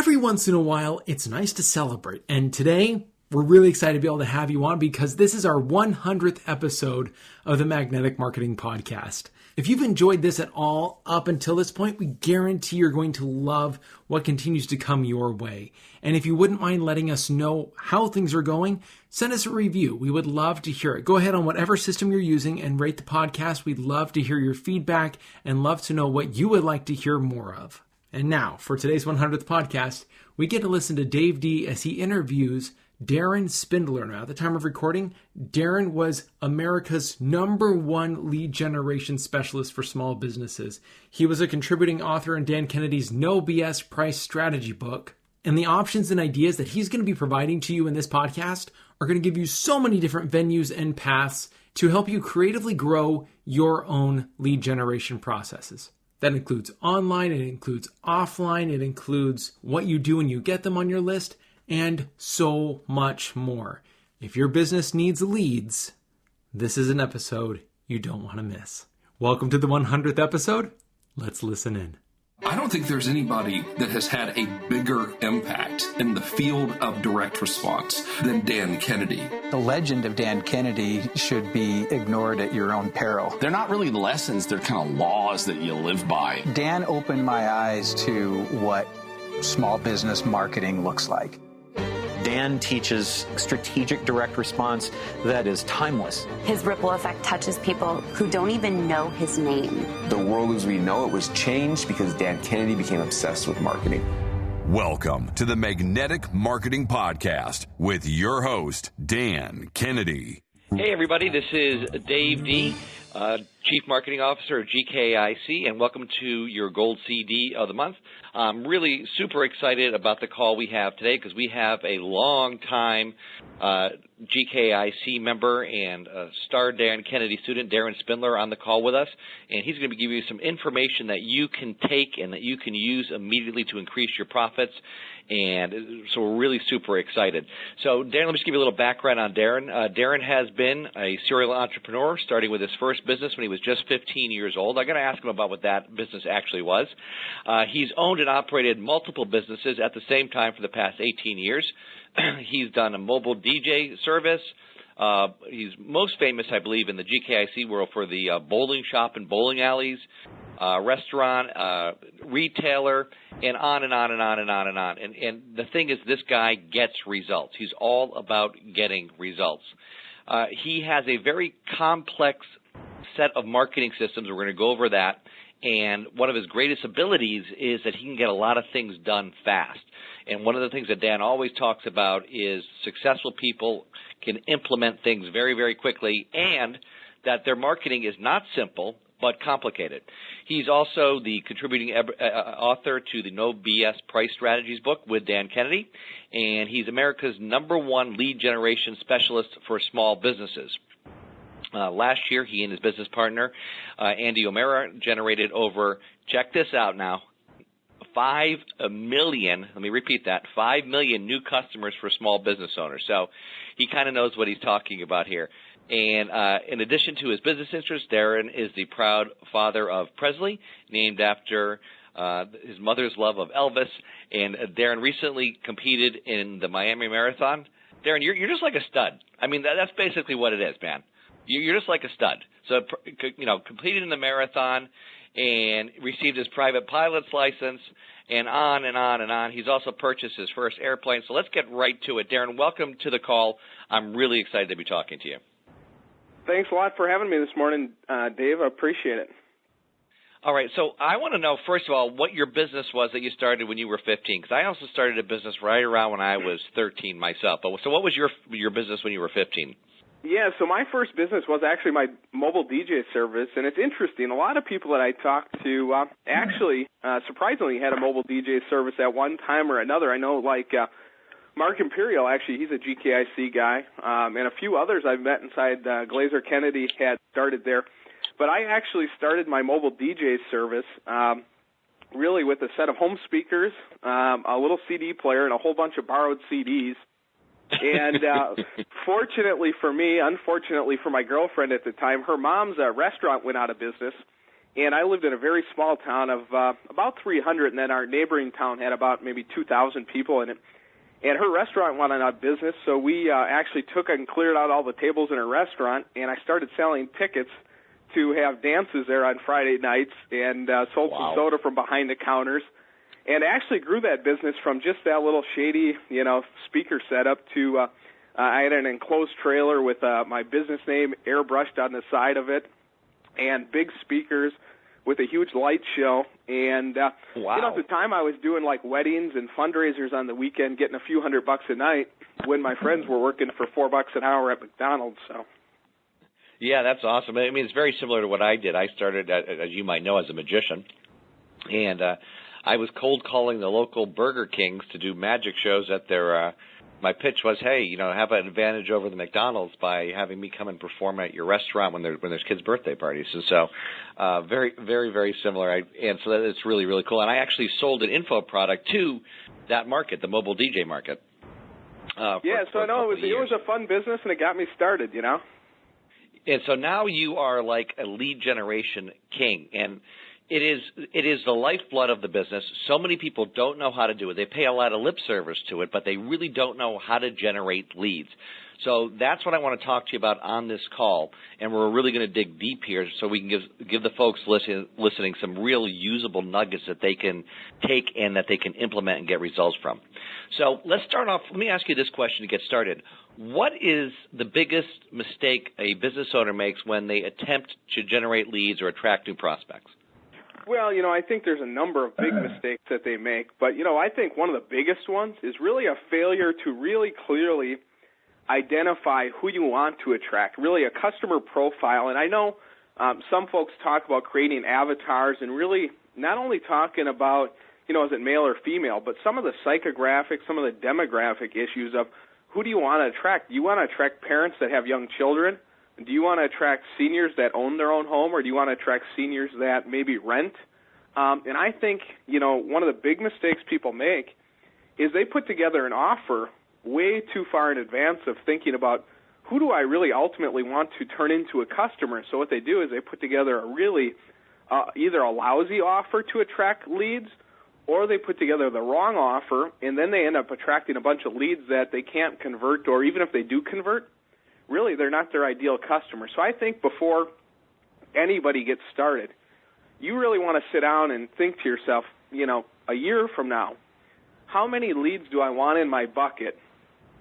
Every once in a while, it's nice to celebrate. And today, we're really excited to be able to have you on because this is our 100th episode of the Magnetic Marketing Podcast. If you've enjoyed this at all up until this point, we guarantee you're going to love what continues to come your way. And if you wouldn't mind letting us know how things are going, send us a review. We would love to hear it. Go ahead on whatever system you're using and rate the podcast. We'd love to hear your feedback and love to know what you would like to hear more of. And now, for today's 100th podcast, we get to listen to Dave D as he interviews Darren Spindler. Now, at the time of recording, Darren was America's #1 lead generation specialist for small businesses. He was a contributing author in Dan Kennedy's No BS Price Strategy book. And the options and ideas that he's going to be providing to you in this podcast are going to give you so many different venues and paths to help you creatively grow your own lead generation processes. That includes online, it includes offline, it includes what you do when you get them on your list, and so much more. If your business needs leads, this is an episode you don't want to miss. Welcome to the 100th episode. Let's listen in. I don't think there's anybody that has had a bigger impact in the field of direct response than Dan Kennedy. The legend of Dan Kennedy should be ignored at your own peril. They're not really lessons, they're kind of laws that you live by. Dan opened my eyes to what small business marketing looks like. Dan teaches strategic direct response that is timeless. His ripple effect touches people who don't even know his name. The world as we know it was changed because Dan Kennedy became obsessed with marketing. Welcome to the Magnetic Marketing Podcast with your host, Dan Kennedy. Hey, everybody. This is Dave D., Chief Marketing Officer of GKIC, and welcome to your Gold CD of the month. I'm really super excited about the call we have today because we have a long-time GKIC member and star Dan Kennedy student, Darren Spindler, on the call with us, and he's going to give you some information that you can take and that you can use immediately to increase your profits. And so we're really super excited. So, Darren, let me just give you a little background on Darren. Darren has been a serial entrepreneur, starting with his first business when he was just 15 years old. I'm going to ask him about what that business actually was. He's owned and operated multiple businesses at the same time for the past 18 years. He's done a mobile DJ service. He's most famous, I believe, in the GKIC world for the bowling shop and bowling alleys, restaurant, retailer, and on and on and on and on and on. And the thing is, this guy gets results. He's all about getting results. He has a very complex set of marketing systems. We're going to go over that. And one of his greatest abilities is that he can get a lot of things done fast. And one of the things that Dan always talks about is successful people can implement things very, very quickly, and that their marketing is not simple but complicated. He's also the contributing author to the No BS Price Strategies book with Dan Kennedy, and he's America's #1 lead generation specialist for small businesses. Last year, he and his business partner, Andy O'Mara, generated over, check this out now, 5 million, let me repeat that, 5 million new customers for small business owners. So he kind of knows what he's talking about here. And in addition to his business interests, Darren is the proud father of Presley, named after his mother's love of Elvis. And Darren recently competed in the Miami Marathon. Darren, you're just like a stud. I mean, that's basically what it is, man. You're just like a stud. So, completed in the marathon and received his private pilot's license and on and on and on. He's also purchased his first airplane. So let's get right to it. Darren, welcome to the call. I'm really excited to be talking to you. Thanks a lot for having me this morning, Dave. I appreciate it. All right. So I want to know, first of all, what your business was that you started when you were 15, because I also started a business right around when I was 13 myself. So what was your business when you were 15? Yeah, so my first business was actually my mobile DJ service, and it's interesting. A lot of people that I talked to actually, surprisingly, had a mobile DJ service at one time or another. I know, Mark Imperial, actually, he's a GKIC guy, and a few others I've met inside Glazer Kennedy had started there. But I actually started my mobile DJ service really with a set of home speakers, a little CD player, and a whole bunch of borrowed CDs. And fortunately for me, unfortunately for my girlfriend at the time, her mom's restaurant went out of business, And I lived in a very small town of about 300, and then our neighboring town had about maybe 2,000 people in it. And her restaurant went out of business, so we actually took and cleared out all the tables in her restaurant, and I started selling tickets to have dances there on Friday nights, and sold some soda from behind the counters, and actually grew that business from just that little shady, speaker setup to I had an enclosed trailer with my business name airbrushed on the side of it, and big speakers with a huge light show. And, at the time I was doing like weddings and fundraisers on the weekend, getting a few $100 a night when my friends were working for $4 an hour at McDonald's. So. Yeah, that's awesome. I mean, it's very similar to what I did. I started, as you might know, as a magician. And I was cold calling the local Burger Kings to do magic shows at their my pitch was, hey, have an advantage over the McDonald's by having me come and perform at your restaurant when there's kids' birthday parties. And so very, very, very similar. And so it's really, really cool. And I actually sold an info product to that market, the mobile DJ market. So I know it was a fun business, and it got me started, And so now you are like a lead generation king, and it is the lifeblood of the business. So many people don't know how to do it. They pay a lot of lip service to it, but they really don't know how to generate leads. So that's what I want to talk to you about on this call, and we're really going to dig deep here so we can give the folks listening some real usable nuggets that they can take and that they can implement and get results from. So let's start off. Let me ask you this question to get started. What is the biggest mistake a business owner makes when they attempt to generate leads or attract new prospects? Well, I think there's a number of big mistakes that they make, but, I think one of the biggest ones is really a failure to really clearly identify who you want to attract, really a customer profile. And I know some folks talk about creating avatars and really not only talking about, is it male or female, but some of the psychographic, some of the demographic issues of who do you want to attract? Do you want to attract parents that have young children? Do you want to attract seniors that own their own home, or do you want to attract seniors that maybe rent? And I think, one of the big mistakes people make is they put together an offer way too far in advance of thinking about who do I really ultimately want to turn into a customer. So what they do is they put together a really either a lousy offer to attract leads, or they put together the wrong offer, and then they end up attracting a bunch of leads that they can't convert, or even if they do convert, really they're not their ideal customer. So I think before anybody gets started, you really want to sit down and think to yourself, a year from now, how many leads do I want in my bucket,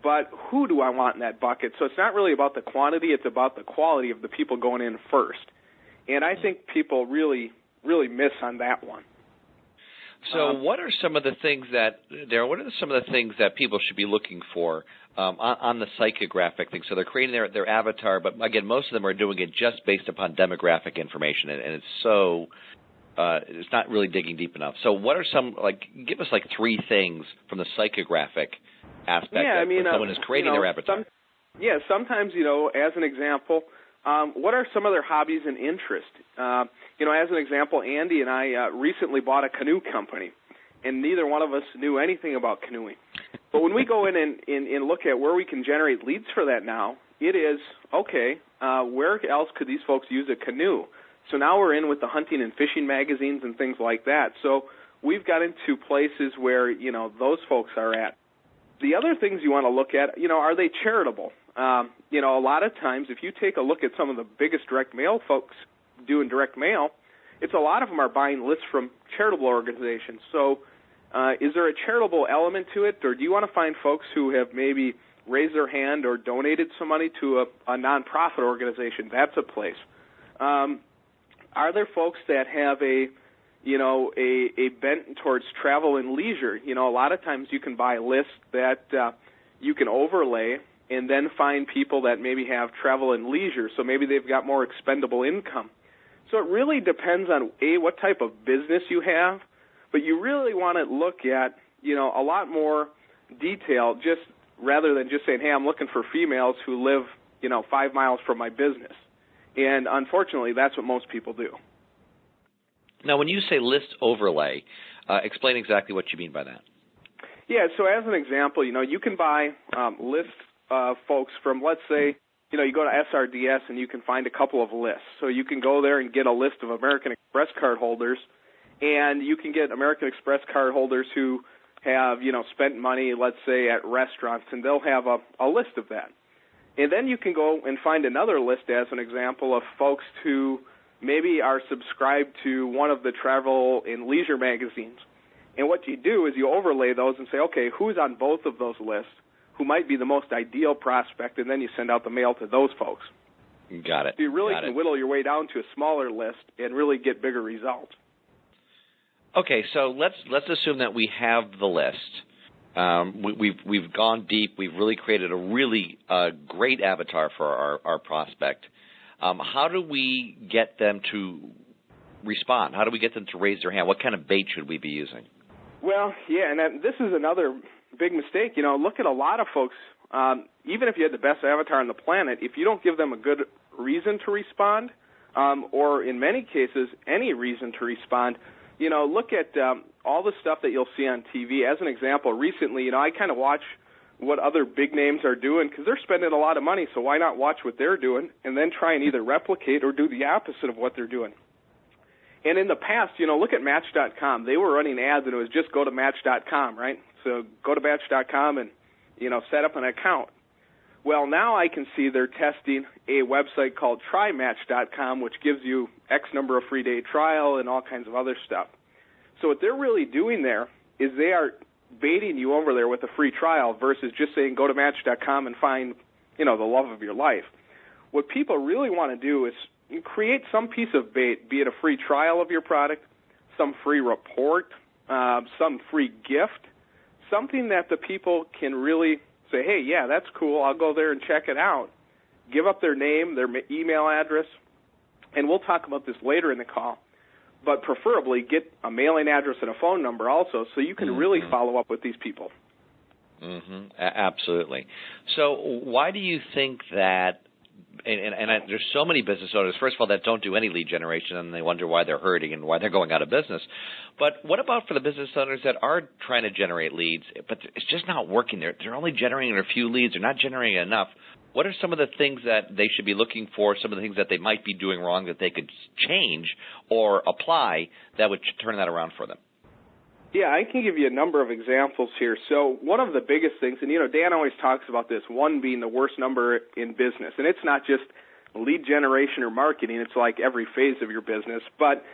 but who do I want in that bucket? So it's not really about the quantity, it's about the quality of the people going in first. And I think people really, really miss on that one. So what are some of the things Darren, what are some of the things that people should be looking for on the psychographic thing? So they're creating their avatar, but again, most of them are doing it just based upon demographic information, and it's so it's not really digging deep enough. So what are some, give us three things from the psychographic aspect when someone is creating their avatar? Sometimes, as an example, what are some of their hobbies and interests? As an example, Andy and I recently bought a canoe company, and neither one of us knew anything about canoeing. But when we go in and look at where we can generate leads for that now, it is, where else could these folks use a canoe? So now we're in with the hunting and fishing magazines and things like that. So we've got into places where, those folks are at. The other things you want to look at, are they charitable? A lot of times if you take a look at some of the biggest direct mail folks doing direct mail, it's a lot of them are buying lists from charitable organizations. So is there a charitable element to it, or do you want to find folks who have maybe raised their hand or donated some money to a nonprofit organization? That's a place. Are there folks that have a bent towards travel and leisure? A lot of times you can buy lists that you can overlay and then find people that maybe have travel and leisure, so maybe they've got more expendable income. So it really depends on, what type of business you have, but you really want to look at, a lot more detail, just rather than just saying, hey, I'm looking for females who live, 5 miles from my business. And unfortunately, that's what most people do. Now, when you say list overlay, explain exactly what you mean by that. Yeah, so as an example, you can buy list folks from, let's say, you go to SRDS and you can find a couple of lists. So you can go there and get a list of American Express card holders, and you can get American Express card holders who have, spent money, let's say, at restaurants, and they'll have a list of that. And then you can go and find another list, as an example, of folks who maybe are subscribed to one of the travel and leisure magazines. And what you do is you overlay those and say, okay, who's on both of those lists, who might be the most ideal prospect, and then you send out the mail to those folks. Got it. So you really can whittle your way down to a smaller list and really get bigger results. Okay, so let's assume that we have the list. We've gone deep. We've really created a really great avatar for our prospect. How do we get them to respond? How do we get them to raise their hand? What kind of bait should we be using? Well, yeah, and this is another big mistake. Look at a lot of folks, even if you had the best avatar on the planet, if you don't give them a good reason to respond, or in many cases, any reason to respond, look at all the stuff that you'll see on TV. As an example, recently, I kind of watch what other big names are doing because they're spending a lot of money, so why not watch what they're doing and then try and either replicate or do the opposite of what they're doing. And in the past, look at Match.com. They were running ads, and it was just go to Match.com, right? So go to Match.com and, set up an account. Well, now I can see they're testing a website called TryMatch.com, which gives you X number of free day trial and all kinds of other stuff. So what they're really doing there is they are baiting you over there with a free trial versus just saying go to Match.com and find, the love of your life. What people really want to do is create some piece of bait, be it a free trial of your product, some free report, some free gift, something that the people can really say, hey, yeah, that's cool, I'll go there and check it out. Give up their name, their email address, and we'll talk about this later in the call, but preferably get a mailing address and a phone number also so you can really follow up with these people. Absolutely. So why do you think that, and there's so many business owners, first of all, that don't do any lead generation, and they wonder why they're hurting and why they're going out of business. But what about for the business owners that are trying to generate leads, but it's just not working? They're only generating a few leads. They're not generating enough. What are some of the things that they should be looking for, some of the things that they might be doing wrong that they could change or apply that would turn that around for them? Yeah, I can give you a number of examples here. So one of the biggest things, and Dan always talks about this, one being the worst number in business. And it's not just lead generation or marketing, it's like every phase of your business. But,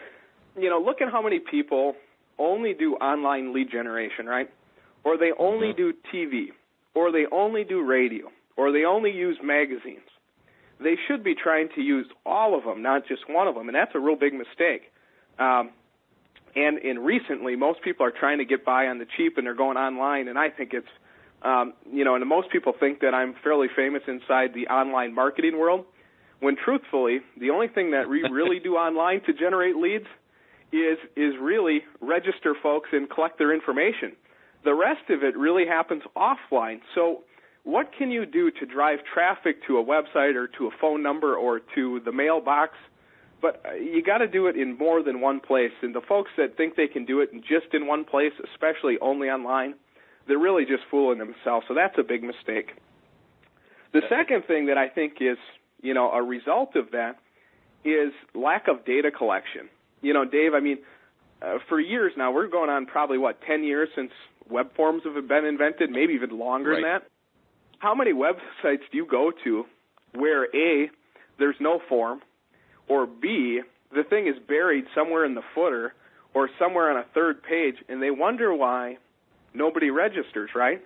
look at how many people only do online lead generation, right? Or they only do TV, or they only do radio, or they only use magazines. They should be trying to use all of them, not just one of them, and that's a real big mistake. And recently, most people are trying to get by on the cheap, and they're going online, and I think it's, and most people think that I'm fairly famous inside the online marketing world, when truthfully, the only thing that we really do online to generate leads is really register folks and collect their information. The rest of it really happens offline. So what can you do to drive traffic to a website or to a phone number or to the mailbox? But you got to do it in more than one place. And the folks that think they can do it just in one place, especially only online, they're really just fooling themselves. So that's a big mistake. The second thing that I think is, a result of that is lack of data collection. Dave, for years now, we're going on probably, 10 years since web forms have been invented, maybe even longer than that. How many websites do you go to where, A, there's no form, or B, the thing is buried somewhere in the footer or somewhere on a third page, and they wonder why nobody registers, right?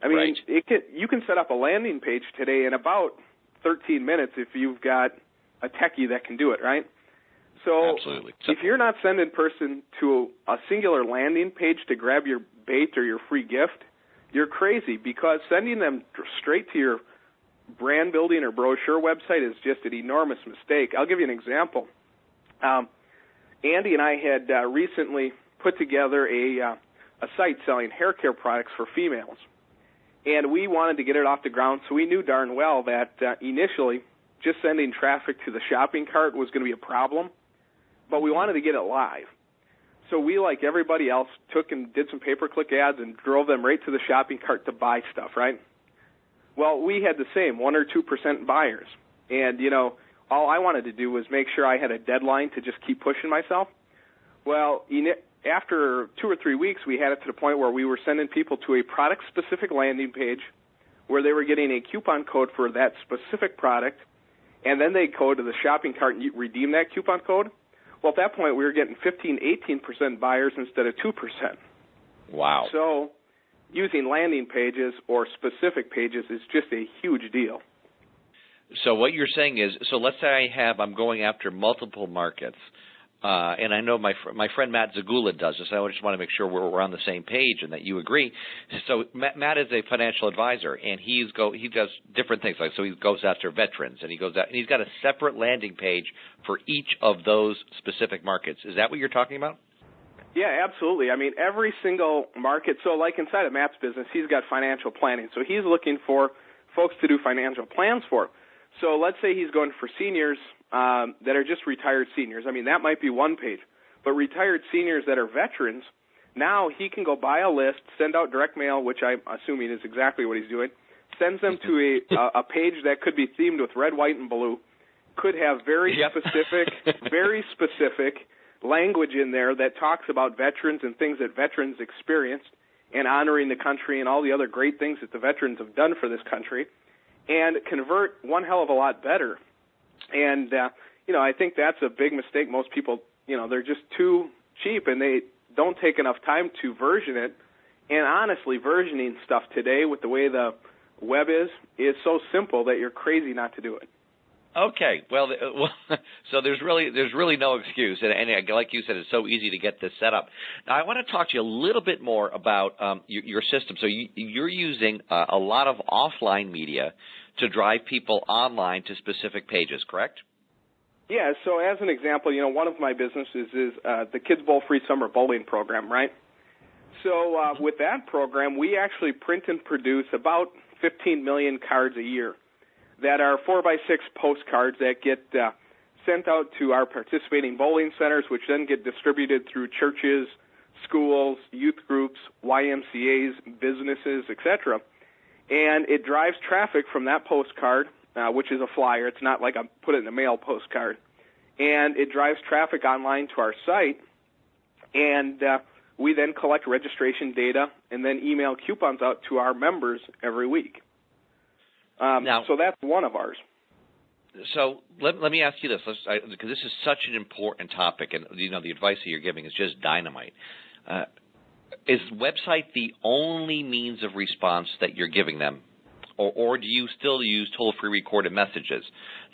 You can set up a landing page today in about 13 minutes if you've got a techie that can do it, right? So absolutely. If you're not sending person to a singular landing page to grab your bait or your free gift, you're crazy, because sending them straight to your brand building or brochure website is just an enormous mistake. I'll give you an example. Andy and I had recently put together a site selling hair care products for females, and we wanted to get it off the ground, so we knew darn well that initially just sending traffic to the shopping cart was going to be a problem, but we wanted to get it live. So we, like everybody else, took and did some pay-per-click ads and drove them right to the shopping cart to buy stuff, right? Well, we had the same, 1 or 2% buyers. And, all I wanted to do was make sure I had a deadline to just keep pushing myself. Well, after 2 or 3 weeks, we had it to the point where we were sending people to a product-specific landing page where they were getting a coupon code for that specific product, and then they'd go to the shopping cart and redeem that coupon code. Well, at that point, we were getting 15, 18% buyers instead of 2%. Wow. So using landing pages or specific pages is just a huge deal. So what you're saying is, so let's say I'm going after multiple markets, and I know my friend Matt Zagula does this. I just want to make sure we're on the same page and that you agree. So Matt is a financial advisor, and he does different things. Like, so he goes after veterans, and he's got a separate landing page for each of those specific markets. Is that what you're talking about? Yeah, absolutely. I mean, every single market. So like inside of Matt's business, he's got financial planning. So he's looking for folks to do financial plans for. So let's say he's going for seniors that are just retired seniors. I mean, that might be one page. But retired seniors that are veterans, now he can go buy a list, send out direct mail, which I'm assuming is exactly what he's doing, sends them to a page that could be themed with red, white, and blue, could have very specific language in there that talks about veterans and things that veterans experienced and honoring the country and all the other great things that the veterans have done for this country, and convert one hell of a lot better. And, I think that's a big mistake. Most people, they're just too cheap and they don't take enough time to version it. And honestly, versioning stuff today with the way the web is so simple that you're crazy not to do it. Okay, well, so there's really no excuse, and like you said, it's so easy to get this set up. Now, I want to talk to you a little bit more about your system. So you're using a lot of offline media to drive people online to specific pages, correct? Yeah. So as an example, one of my businesses is the Kids Bowl Free Summer Bowling Program, right? So with that program, we actually print and produce about 15 million cards a year that are 4x6 postcards that get sent out to our participating bowling centers, which then get distributed through churches, schools, youth groups, YMCAs, businesses, etc. And it drives traffic from that postcard, which is a flyer. It's not like a put it in the mail postcard. And it drives traffic online to our site, and we then collect registration data and then email coupons out to our members every week. So that's one of ours. So let me ask you this, because this is such an important topic, and the advice that you're giving is just dynamite. Is website the only means of response that you're giving them, or do you still use toll-free recorded messages?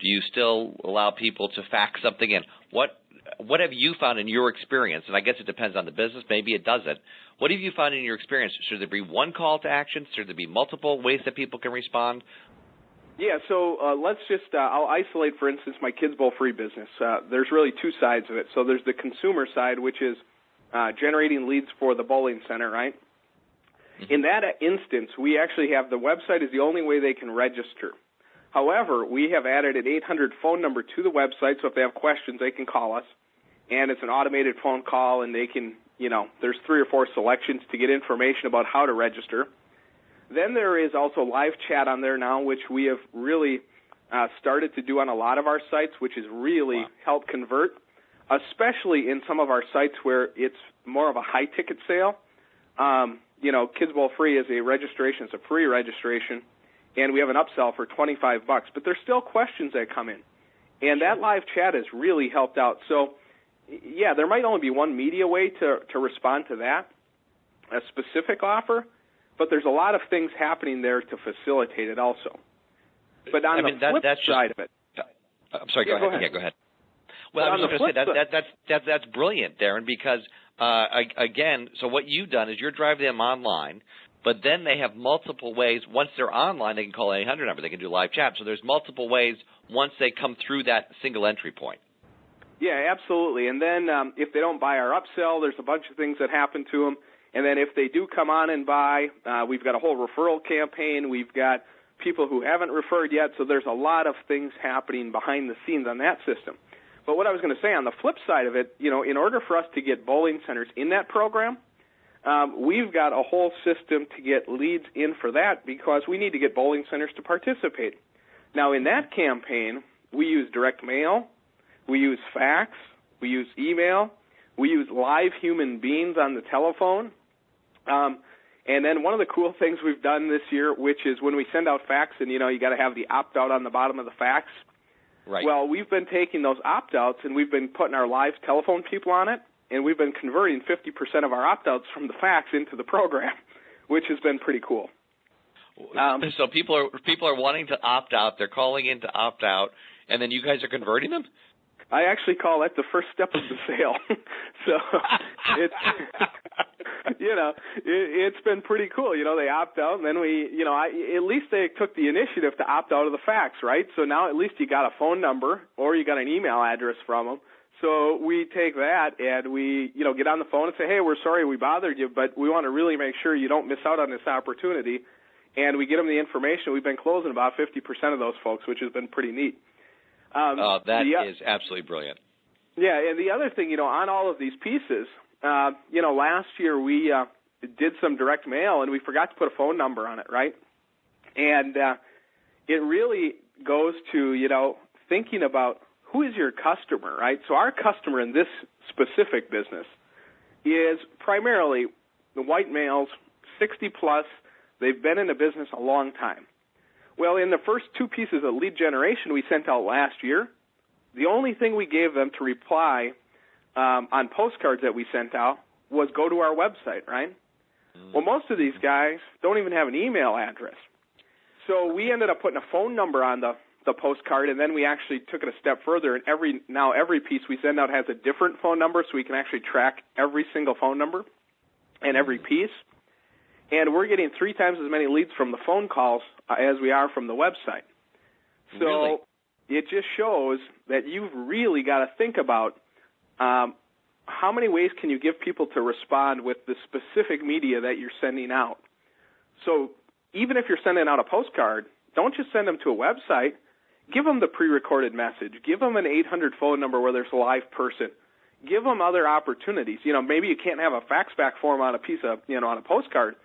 Do you still allow people to fax something in? What have you found in your experience? And I guess it depends on the business. Maybe it doesn't. What have you found in your experience? Should there be one call to action? Should there be multiple ways that people can respond? Yeah, so let's just, I'll isolate, for instance, my Kids Bowl Free business. There's really two sides of it. So there's the consumer side, which is generating leads for the bowling center, right? Mm-hmm. In that instance, we actually have the website is the only way they can register. However, we have added an 800 phone number to the website, so if they have questions, they can call us. And it's an automated phone call, and they can, there's 3 or 4 selections to get information about how to register. Then there is also live chat on there now, which we have really started to do on a lot of our sites, which has really helped convert, especially in some of our sites where it's more of a high-ticket sale. Kids Bowl Free is a registration. It's a free registration, and we have an upsell for $25. But there's still questions that come in, and that live chat has really helped out. So, yeah, there might only be one media way to respond to that, a specific offer, but there's a lot of things happening there to facilitate it also. But on the flip side of it. I'm sorry, go ahead. Yeah, go ahead. Well, I was just going to say that's brilliant, Darren, because, again, so what you've done is you're driving them online, but then they have multiple ways. Once they're online, they can call an 800 number. They can do live chat. So there's multiple ways once they come through that single entry point. Yeah, absolutely. And then if they don't buy our upsell, there's a bunch of things that happen to them. And then if they do come on and buy, we've got a whole referral campaign. We've got people who haven't referred yet. So there's a lot of things happening behind the scenes on that system. But what I was going to say on the flip side of it, in order for us to get bowling centers in that program, we've got a whole system to get leads in for that because we need to get bowling centers to participate. Now, in that campaign, we use direct mail, we use fax, we use email, we use live human beings on the telephone. And then one of the cool things we've done this year, which is when we send out fax, and, you got to have the opt-out on the bottom of the fax. Right. Well, we've been taking those opt-outs, and we've been putting our live telephone people on it, and we've been converting 50% of our opt-outs from the fax into the program, which has been pretty cool. So people are wanting to opt out. They're calling in to opt out, and then you guys are converting them? I actually call that the first step of the sale. So it's it's been pretty cool. They opt out, and then at least they took the initiative to opt out of the fax, right? So now at least you got a phone number or you got an email address from them. So we take that and we, get on the phone and say, hey, we're sorry we bothered you, but we want to really make sure you don't miss out on this opportunity. And we get them the information. We've been closing about 50% of those folks, which has been pretty neat. That is absolutely brilliant. Yeah, and the other thing, on all of these pieces, last year we did some direct mail and we forgot to put a phone number on it, right? And it really goes to, thinking about who is your customer, right? So our customer in this specific business is primarily the white males, 60 plus. They've been in the business a long time. Well, in the first two pieces of lead generation we sent out last year, the only thing we gave them to reply on postcards that we sent out was go to our website, right? Well, most of these guys don't even have an email address. So we ended up putting a phone number on the postcard, and then we actually took it a step further, and every piece we send out has a different phone number, so we can actually track every single phone number and every piece. And we're getting 3 times as many leads from the phone calls as we are from the website. So really? It just shows that you've really got to think about how many ways can you give people to respond with the specific media that you're sending out. So even if you're sending out a postcard, don't just send them to a website. Give them the pre-recorded message. Give them an 800 phone number where there's a live person. Give them other opportunities. Maybe you can't have a fax back form on a piece of, on a postcard.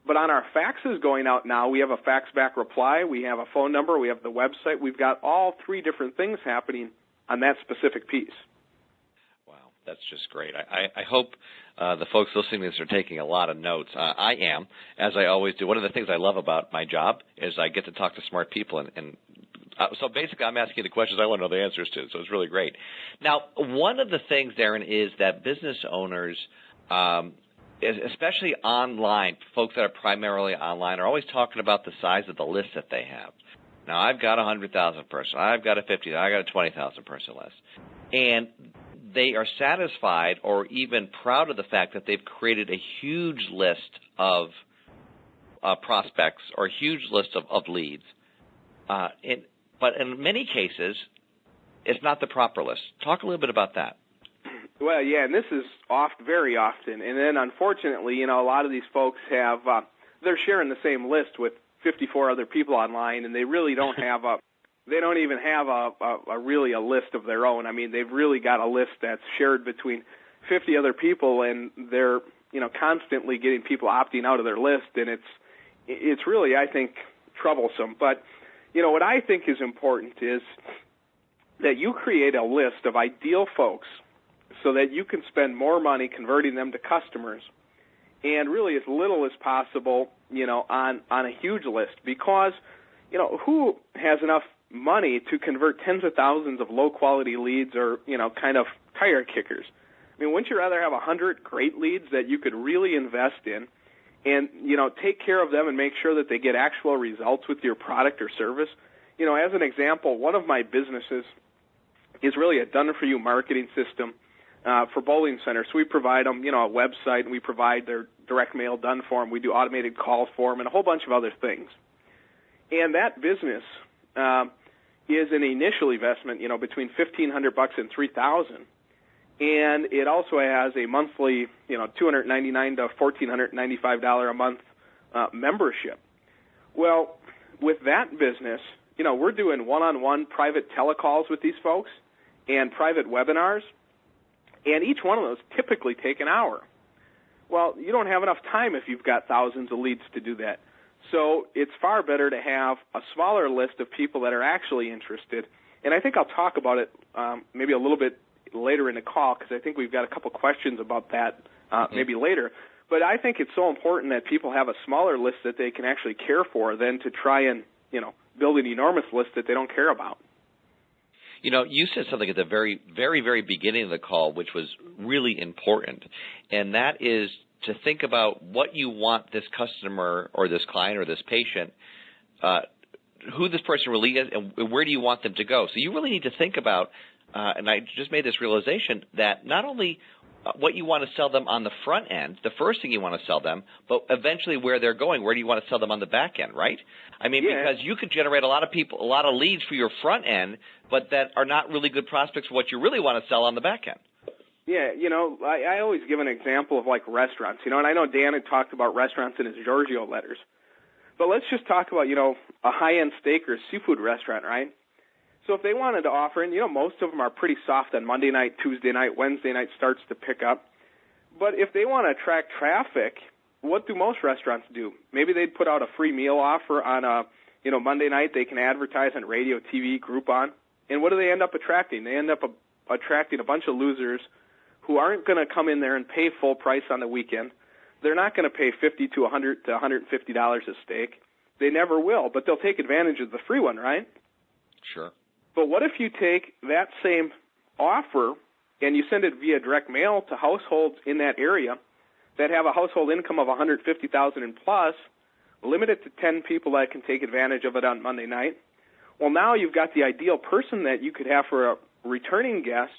But on our faxes going out now, we have a fax back reply, we have a phone number, we have the website. We've got all 3 different things happening on that specific piece. Wow, that's just great. I hope the folks listening to this are taking a lot of notes. I am, as I always do. One of the things I love about my job is I get to talk to smart people, and so basically I'm asking the questions I want to know the answers to, so it's really great. Now, one of the things, Darren, is that business owners especially online, folks that are primarily online, are always talking about the size of the list that they have. Now, I've got a 100,000 person, I've got a 50,000, I've got a 20,000 person list. And they are satisfied or even proud of the fact that they've created a huge list of prospects or a huge list of leads. But in many cases, it's not the proper list. Talk a little bit about that. Well, yeah, and this is very often. And then, unfortunately, a lot of these folks have they're sharing the same list with 54 other people online, and they really don't have they don't even have really a list of their own. I mean, they've really got a list that's shared between 50 other people, and they're constantly getting people opting out of their list, and it's really, I think, troublesome. But what I think is important is that you create a list of ideal folks so that you can spend more money converting them to customers, and really as little as possible, on a huge list. Because, who has enough money to convert tens of thousands of low-quality leads or, kind of tire kickers? I mean, wouldn't you rather have 100 great leads that you could really invest in and, take care of them and make sure that they get actual results with your product or service? As an example, one of my businesses is really a done-for-you marketing system for bowling centers. So we provide them, a website, and we provide their direct mail done for them. We do automated calls for them and a whole bunch of other things. And that business is an initial investment, between $1,500 and $3,000. And it also has a monthly, $299 to $1,495 a month membership. Well, with that business, we're doing one-on-one private telecalls with these folks and private webinars. And each one of those typically take an hour. Well, you don't have enough time if you've got thousands of leads to do that. So it's far better to have a smaller list of people that are actually interested. And I think I'll talk about it maybe a little bit later in the call, because I think we've got a couple questions about that maybe later. But I think it's so important that people have a smaller list that they can actually care for than to try and, build an enormous list that they don't care about. You said something at the very, very, very beginning of the call which was really important, and that is to think about what you want this customer or this client or this patient, who this person really is, and where do you want them to go. So you really need to think about, and I just made this realization, that not only what you want to sell them on the front end, the first thing you want to sell them, but eventually where they're going, where do you want to sell them on the back end, right? I mean, because you could generate a lot of leads for your front end, but that are not really good prospects for what you really want to sell on the back end. Yeah, I always give an example of like restaurants, and I know Dan had talked about restaurants in his Giorgio letters. But let's just talk about, a high-end steak or seafood restaurant, right? So if they wanted to offer, and, most of them are pretty soft on Monday night, Tuesday night, Wednesday night starts to pick up. But if they want to attract traffic, what do most restaurants do? Maybe they'd put out a free meal offer on Monday night. They can advertise on radio, TV, Groupon. And what do they end up attracting? They end up attracting a bunch of losers who aren't going to come in there and pay full price on the weekend. They're not going to pay $50 to $100 to $150 a steak. They never will, but they'll take advantage of the free one, right? Sure. But what if you take that same offer and you send it via direct mail to households in that area that have a household income of $150,000 and plus, limit it to 10 people that can take advantage of it on Monday night? Well, now you've got the ideal person that you could have for a returning guest,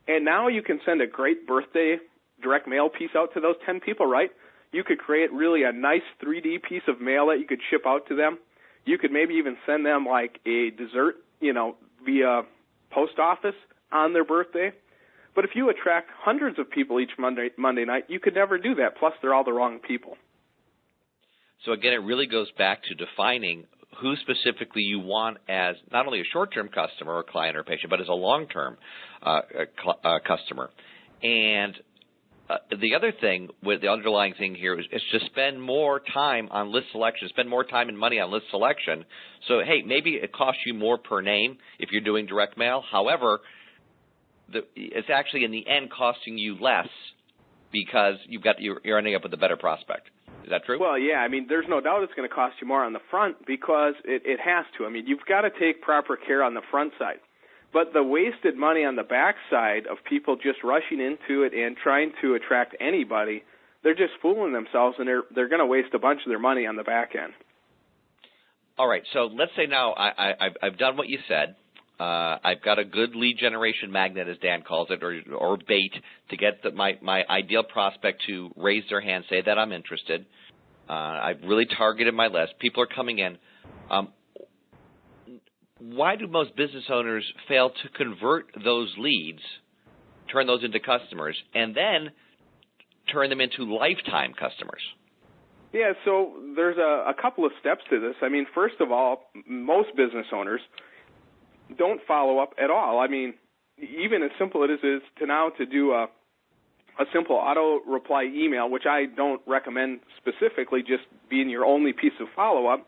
and now you can send a great birthday direct mail piece out to those 10 people, right? You could create really a nice 3D piece of mail that you could ship out to them. You could maybe even send them like a dessert, via post office on their birthday. But if you attract hundreds of people each Monday night, you could never do that. Plus, they're all the wrong people. So again, it really goes back to defining who specifically you want as not only a short-term customer or client or patient, but as a long-term customer. And the other thing, with the underlying thing here, is to spend more time on list selection, spend more time and money on list selection. So, hey, maybe it costs you more per name if you're doing direct mail. However, it's actually in the end costing you less because you're ending up with a better prospect. Is that true? Well, yeah. I mean, there's no doubt it's going to cost you more on the front because it has to. I mean, you've got to take proper care on the front side. But the wasted money on the back side of people just rushing into it and trying to attract anybody, they're just fooling themselves, and they're going to waste a bunch of their money on the back end. All right. So let's say now I've done what you said. I've got a good lead generation magnet, as Dan calls it, or bait, to get my ideal prospect to raise their hand, say that I'm interested. I've really targeted my list. People are coming in. Why do most business owners fail to convert those leads, turn those into customers, and then turn them into lifetime customers? Yeah, so there's a couple of steps to this. I mean, first of all, most business owners don't follow up at all. I mean, even as simple as it is to do a simple auto-reply email, which I don't recommend specifically just being your only piece of follow-up,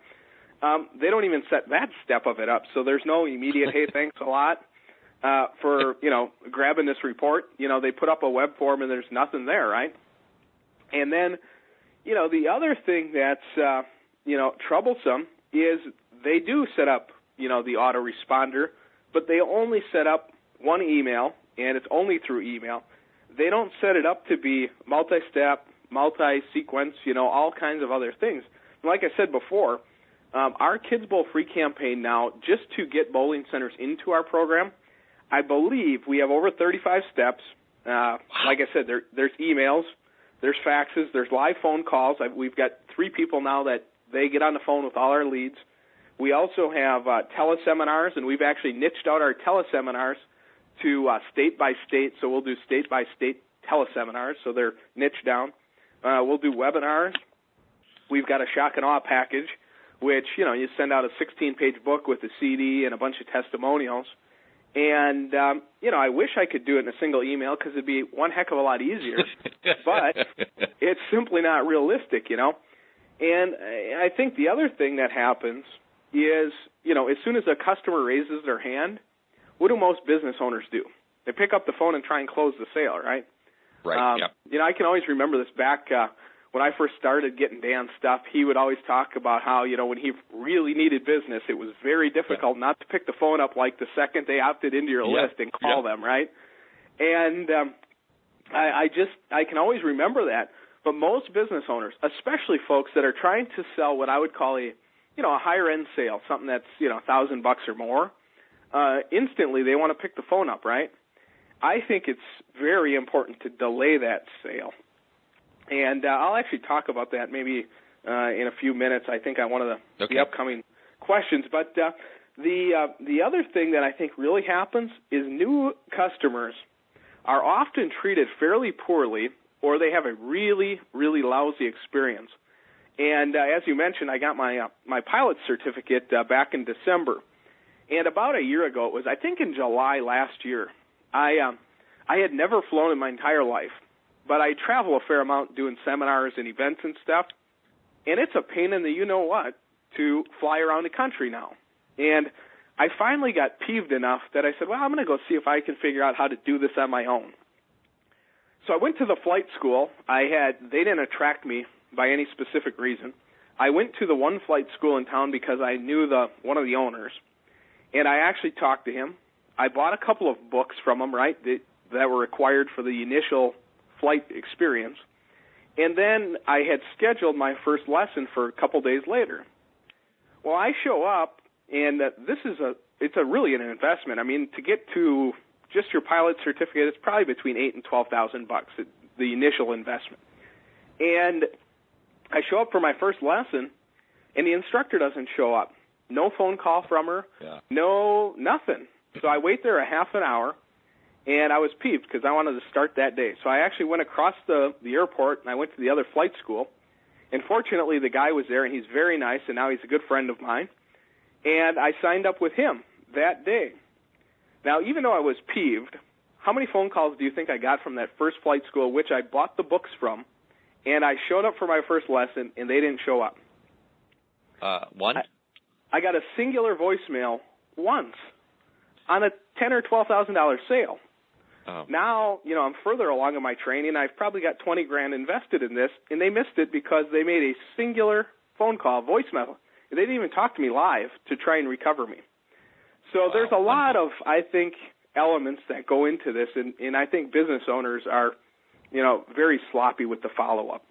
they don't even set that step of it up. So there's no immediate, hey, thanks a lot for, grabbing this report. They put up a web form and there's nothing there, right? And then, the other thing that's, troublesome is they do set up, the autoresponder, but they only set up one email, and it's only through email. They don't set it up to be multi-step, multi-sequence, all kinds of other things. And like I said before, our Kids Bowl free campaign now, just to get bowling centers into our program, I believe we have over 35 steps. Like I said, there's emails, there's faxes, there's live phone calls. We've got 3 people now that they get on the phone with all our leads. We also have teleseminars, and we've actually niched out our teleseminars to state by state. So we'll do state by state teleseminars, so they're niched down. We'll do webinars. We've got a shock and awe package, which, you send out a 16-page book with a CD and a bunch of testimonials. And, I wish I could do it in a single email because it'd be one heck of a lot easier, but it's simply not realistic, And I think the other thing that happens is, as soon as a customer raises their hand, what do most business owners do? They pick up the phone and try and close the sale, right? Right, yeah. I can always remember this back when I first started getting Dan's stuff. He would always talk about how, when he really needed business, it was very difficult not to pick the phone up like the second they opted into your list and call them, right? And I can always remember that. But most business owners, especially folks that are trying to sell what I would call a higher end sale, something that's, $1,000 or more, instantly they want to pick the phone up, right? I think it's very important to delay that sale. And I'll actually talk about that maybe in a few minutes, I think, on one of the upcoming questions. But the other thing that I think really happens is new customers are often treated fairly poorly, or they have a really, really lousy experience. And as you mentioned, I got my pilot's certificate back in December. And about a year ago, it was, I think, in July last year, I had never flown in my entire life, but I travel a fair amount doing seminars and events and stuff, and it's a pain in the you-know-what to fly around the country now. And I finally got peeved enough that I said, well, I'm going to go see if I can figure out how to do this on my own. So I went to the flight school. They didn't attract me by any specific reason. I went to the one flight school in town because I knew one of the owners, and I actually talked to him. I bought a couple of books from him, right, that were required for the initial flight experience. And then I had scheduled my first lesson for a couple days later. Well, I show up, and it's really an investment. I mean, to get to just your pilot certificate, it's probably between $8,000 and $12,000, the initial investment. And I show up for my first lesson, and the instructor doesn't show up. No phone call from her, no nothing. So I wait there a half an hour, and I was peeved because I wanted to start that day. So I actually went across the airport, and I went to the other flight school. And fortunately, the guy was there, and he's very nice, and now he's a good friend of mine. And I signed up with him that day. Now, even though I was peeved, how many phone calls do you think I got from that first flight school, which I bought the books from, and I showed up for my first lesson, and they didn't show up? One? I got a singular voicemail once on a $10,000 or $12,000 sale. Now, I'm further along in my training. I've probably got $20,000 invested in this, and they missed it because they made a singular phone call, voicemail. They didn't even talk to me live to try and recover me. So there's a lot of, I think, elements that go into this, and I think business owners are, very sloppy with the follow-up.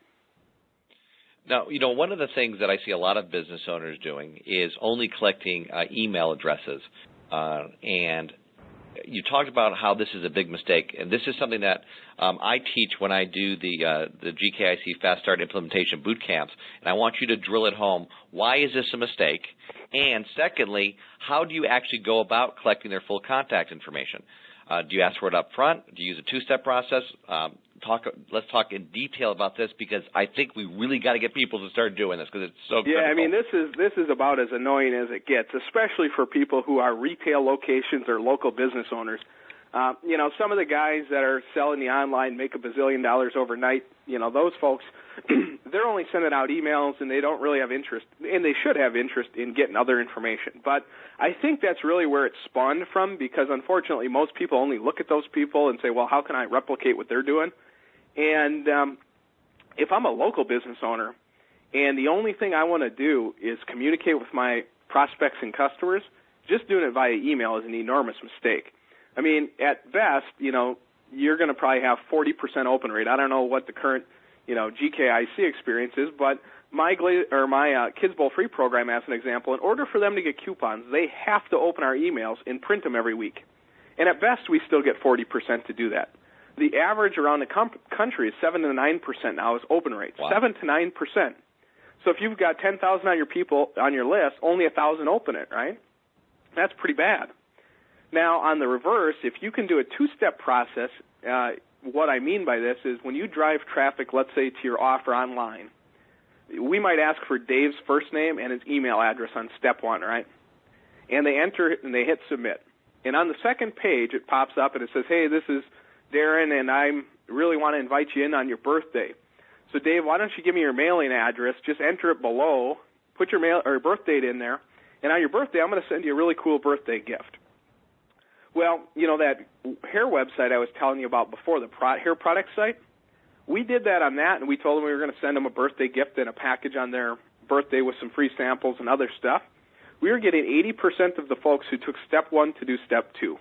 Now, one of the things that I see a lot of business owners doing is only collecting email addresses. And you talked about how this is a big mistake, and this is something that I teach when I do the GKIC Fast Start Implementation Boot Camps, and I want you to drill it home. Why is this a mistake? And secondly, how do you actually go about collecting their full contact information? Do you ask for it up front? Do you use a two-step process? Let's talk in detail about this because I think we really got to get people to start doing this because it's so critical. Yeah, I mean, this is about as annoying as it gets, especially for people who are retail locations or local business owners. Some of the guys that are selling the online make $1 bazillion overnight. Those folks, they're only sending out emails and they don't really have interest, and they should have interest in getting other information. But I think that's really where it spawned from because, unfortunately, most people only look at those people and say, well, how can I replicate what they're doing? And if I'm a local business owner and the only thing I want to do is communicate with my prospects and customers, just doing it via email is an enormous mistake. I mean, at best, you're going to probably have 40% open rate. I don't know what the current, GKIC experience is, but my Kids Bowl Free program, as an example, in order for them to get coupons, they have to open our emails and print them every week. And at best, we still get 40% to do that. The average around the country is 7 to 9% now is open rate. Wow. 7 to 9%. So if you've got 10,000 on your list, only 1,000 open it, right? That's pretty bad. Now, on the reverse, if you can do a two-step process, what I mean by this is when you drive traffic, let's say, to your offer online, we might ask for Dave's first name and his email address on step one, right? And they enter it and they hit submit. And on the second page, it pops up and it says, hey, this is Darren, and I really want to invite you in on your birthday. So, Dave, why don't you give me your mailing address? Just enter it below, put your birth date in there, and on your birthday, I'm going to send you a really cool birthday gift. Well, that hair website I was telling you about before, the hair product site, we did that on that, and we told them we were going to send them a birthday gift and a package on their birthday with some free samples and other stuff. We were getting 80% of the folks who took step 1 to do step 2,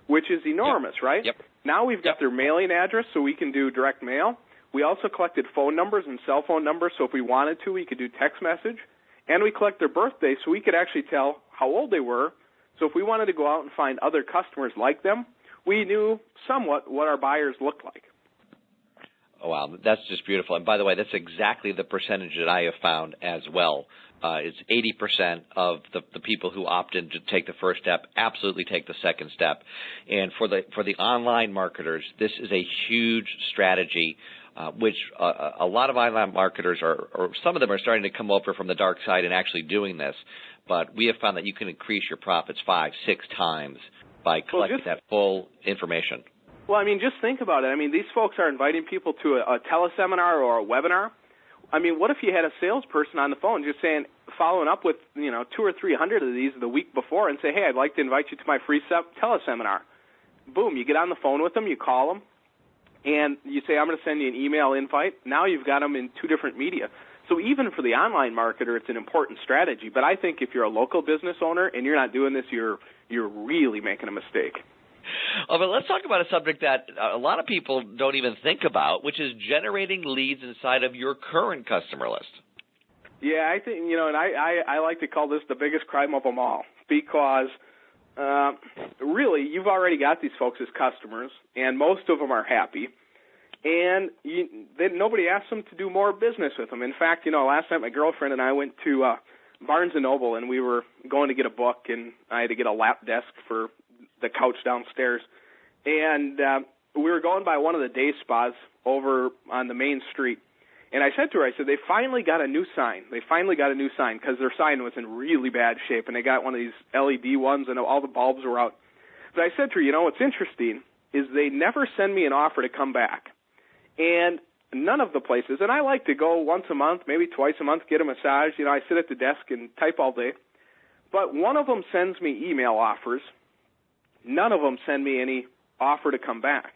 which is enormous, right? Yep. Now we've got their mailing address, so we can do direct mail. We also collected phone numbers and cell phone numbers, so if we wanted to, we could do text message. And we collect their birthday, so we could actually tell how old they were. So if we wanted to go out and find other customers like them, we knew somewhat what our buyers looked like. Oh, wow, that's just beautiful. And by the way, that's exactly the percentage that I have found as well. It's 80% of the people who opt in to take the first step absolutely take the second step. And for the online marketers, this is a huge strategy, which a lot of online marketers or some of them are starting to come over from the dark side and actually doing this. But we have found that you can increase your profits 5-6 times by collecting that full information. Well, I mean, just think about it. I mean, these folks are inviting people to a teleseminar or a webinar. I mean, what if you had a salesperson on the phone just saying, following up with, 200 or 300 of these the week before and say, hey, I'd like to invite you to my free teleseminar. Boom, you get on the phone with them, you call them, and you say, I'm going to send you an email invite. Now you've got them in 2 different media. So even for the online marketer, it's an important strategy. But I think if you're a local business owner and you're not doing this, you're really making a mistake. Oh, but let's talk about a subject that a lot of people don't even think about, which is generating leads inside of your current customer list. Yeah, I think, and I like to call this the biggest crime of them all because really you've already got these folks as customers, and most of them are happy, and nobody asks them to do more business with them. In fact, last night my girlfriend and I went to Barnes & Noble, and we were going to get a book, and I had to get a lap desk for the couch downstairs, and we were going by one of the day spas over on the main street, and I said to her, I said, they finally got a new sign. They finally got a new sign because their sign was in really bad shape, and they got one of these LED ones, and all the bulbs were out. But I said to her, what's interesting is they never send me an offer to come back, and none of the places, and I like to go once a month, maybe twice a month, get a massage. I sit at the desk and type all day, but one of them sends me email offers. None of them send me any offer to come back.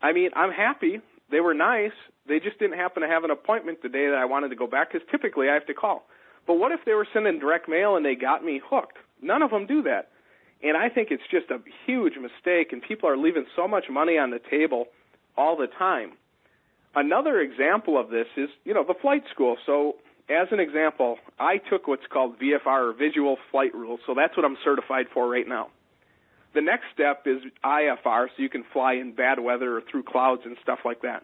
I mean, I'm happy. They were nice. They just didn't happen to have an appointment the day that I wanted to go back because typically I have to call. But what if they were sending direct mail and they got me hooked? None of them do that. And I think it's just a huge mistake, and people are leaving so much money on the table all the time. Another example of this is, the flight school. So as an example, I took what's called VFR, or Visual Flight Rules, so that's what I'm certified for right now. The next step is IFR, so you can fly in bad weather or through clouds and stuff like that.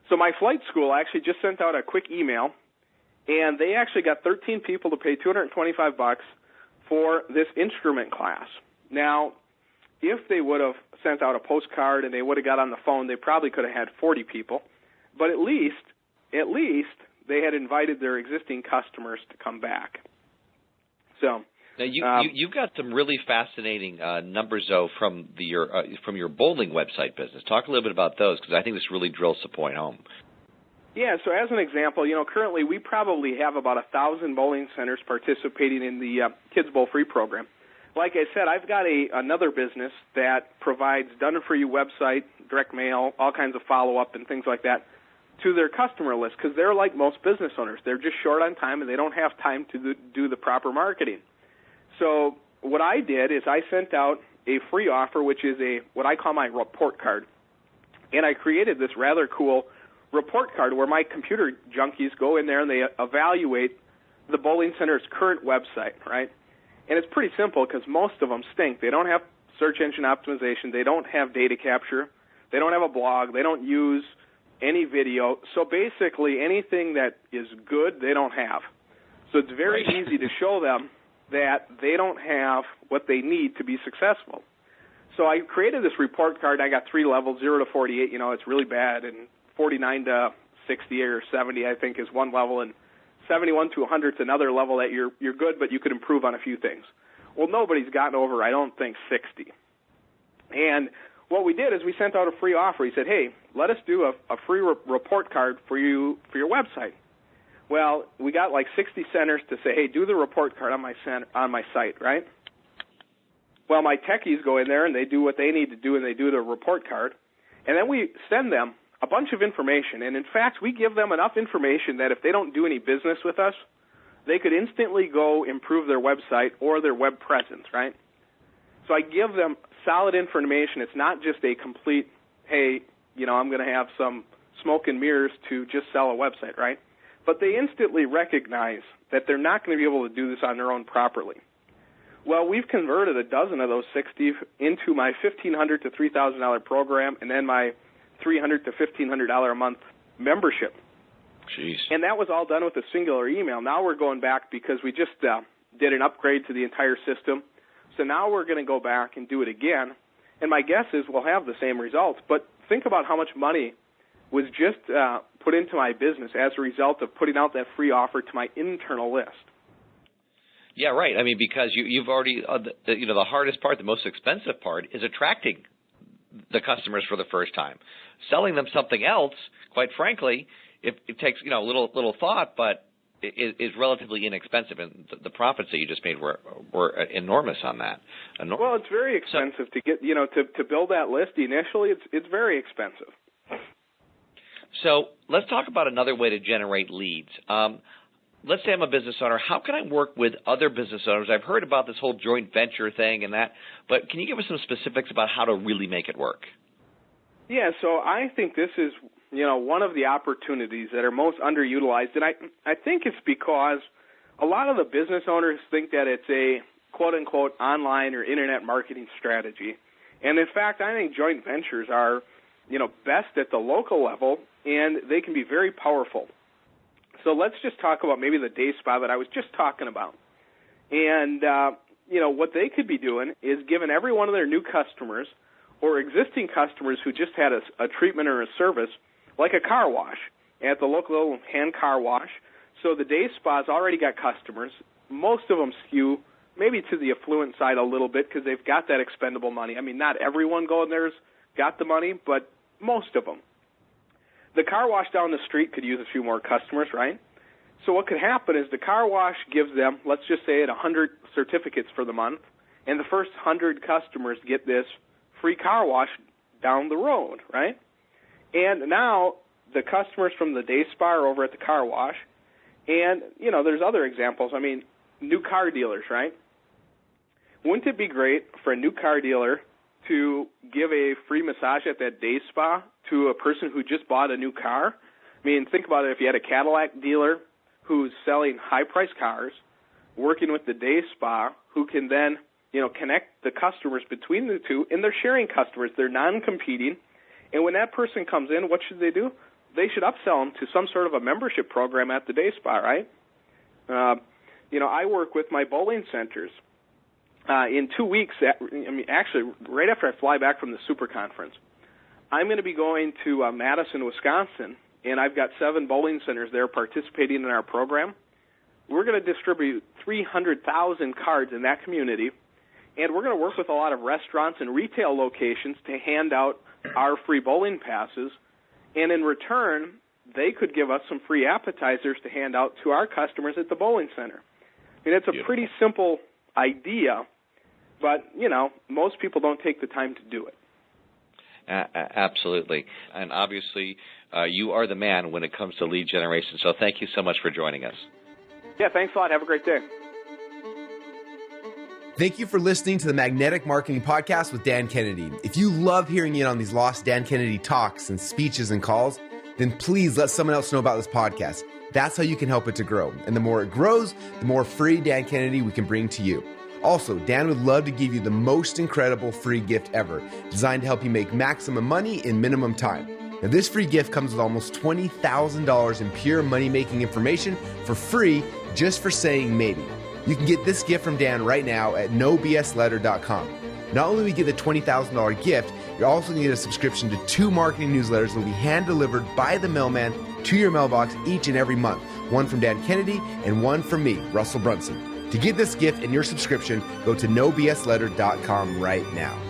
So my flight school actually just sent out a quick email, and they actually got 13 people to pay $225 for this instrument class. Now, if they would have sent out a postcard and they would have got on the phone, they probably could have had 40 people. But at least they had invited their existing customers to come back. So now you've got some really fascinating numbers, though, from your bowling website business. Talk a little bit about those, because I think this really drills the point home. Yeah, so as an example, currently we probably have about 1,000 bowling centers participating in the Kids Bowl Free program. Like I said, I've got another business that provides done-for-you website, direct mail, all kinds of follow-up and things like that to their customer list, because they're like most business owners. They're just short on time, and they don't have time to do the proper marketing. So what I did is I sent out a free offer, which is what I call my report card. And I created this rather cool report card where my computer junkies go in there and they evaluate the bowling center's current website, right? And it's pretty simple because most of them stink. They don't have search engine optimization. They don't have data capture. They don't have a blog. They don't use any video. So basically anything that is good, they don't have. So it's very easy to show them that they don't have what they need to be successful. So I created this report card. I got 3 levels, 0 to 48. It's really bad, and 49 to 60 or 70, I think, is one level, and 71 to 100 is another level that you're good, but you could improve on a few things. Well, nobody's gotten over, I don't think, 60. And what we did is we sent out a free offer. He said, hey, let us do a free report card for you for your website. Well, we got like 60 centers to say, hey, do the report card on my site, right? Well, my techies go in there and they do what they need to do, and they do the report card. And then we send them a bunch of information. And, in fact, we give them enough information that if they don't do any business with us, they could instantly go improve their website or their web presence, right? So I give them solid information. It's not just a complete, hey, I'm going to have some smoke and mirrors to just sell a website, right? But they instantly recognize that they're not going to be able to do this on their own properly. Well, we've converted a dozen of those 60 into my $1,500 to $3,000 program, and then my $300 to $1,500 a month membership. Jeez. And that was all done with a singular email. Now we're going back because we just did an upgrade to the entire system. So now we're going to go back and do it again. And my guess is we'll have the same results. But think about how much money was just put into my business as a result of putting out that free offer to my internal list. Yeah, right. I mean, because you've already, the hardest part, the most expensive part is attracting the customers for the first time. Selling them something else, quite frankly, it takes, a little thought, but it is relatively inexpensive. And the profits that you just made were enormous on that. Well, it's very expensive to get, to build that list initially. It's very expensive. So let's talk about another way to generate leads. Let's say I'm a business owner. How can I work with other business owners? I've heard about this whole joint venture thing and that, but can you give us some specifics about how to really make it work? Yeah, so I think this is, one of the opportunities that are most underutilized, and I think it's because a lot of the business owners think that it's a quote-unquote online or internet marketing strategy. And in fact, I think joint ventures are, best at the local level, and they can be very powerful. So let's just talk about maybe the day spa that I was just talking about. And, what they could be doing is giving every one of their new customers or existing customers who just had a treatment or a service, like a car wash at the local hand car wash. So the day spa's already got customers. Most of them skew maybe to the affluent side a little bit because they've got that expendable money. I mean, not everyone going there's got the money, but most of them. The car wash down the street could use a few more customers, right? So what could happen is the car wash gives them, let's just say, 100 certificates for the month, and the first 100 customers get this free car wash down the road, right? And now the customers from the day spa are over at the car wash, and, there's other examples. I mean, new car dealers, right? Wouldn't it be great for a new car dealer to give a free massage at that day spa to a person who just bought a new car? I mean, think about it. If you had a Cadillac dealer who's selling high-priced cars, working with the day spa, who can then, connect the customers between the two, and they're sharing customers. They're non-competing. And when that person comes in, what should they do? They should upsell them to some sort of a membership program at the day spa, right? I work with my bowling centers. In 2 weeks, actually, right after I fly back from the Super Conference, I'm going to be going to Madison, Wisconsin, and I've got 7 bowling centers there participating in our program. We're going to distribute 300,000 cards in that community, and we're going to work with a lot of restaurants and retail locations to hand out our free bowling passes, and in return, they could give us some free appetizers to hand out to our customers at the bowling center. I mean, it's a pretty simple idea, but, most people don't take the time to do it. Absolutely. And obviously, you are the man when it comes to lead generation. So thank you so much for joining us. Yeah, thanks a lot. Have a great day. Thank you for listening to the Magnetic Marketing Podcast with Dan Kennedy. If you love hearing in on these lost Dan Kennedy talks and speeches and calls, then please let someone else know about this podcast. That's how you can help it to grow. And the more it grows, the more free Dan Kennedy we can bring to you. Also, Dan would love to give you the most incredible free gift ever, designed to help you make maximum money in minimum time. Now, this free gift comes with almost $20,000 in pure money-making information for free just for saying maybe. You can get this gift from Dan right now at nobsletter.com. Not only will you get the $20,000 gift, you're also going to get a subscription to 2 marketing newsletters that will be hand-delivered by the mailman to your mailbox each and every month. One from Dan Kennedy and one from me, Russell Brunson. To get this gift and your subscription, go to nobsletter.com right now.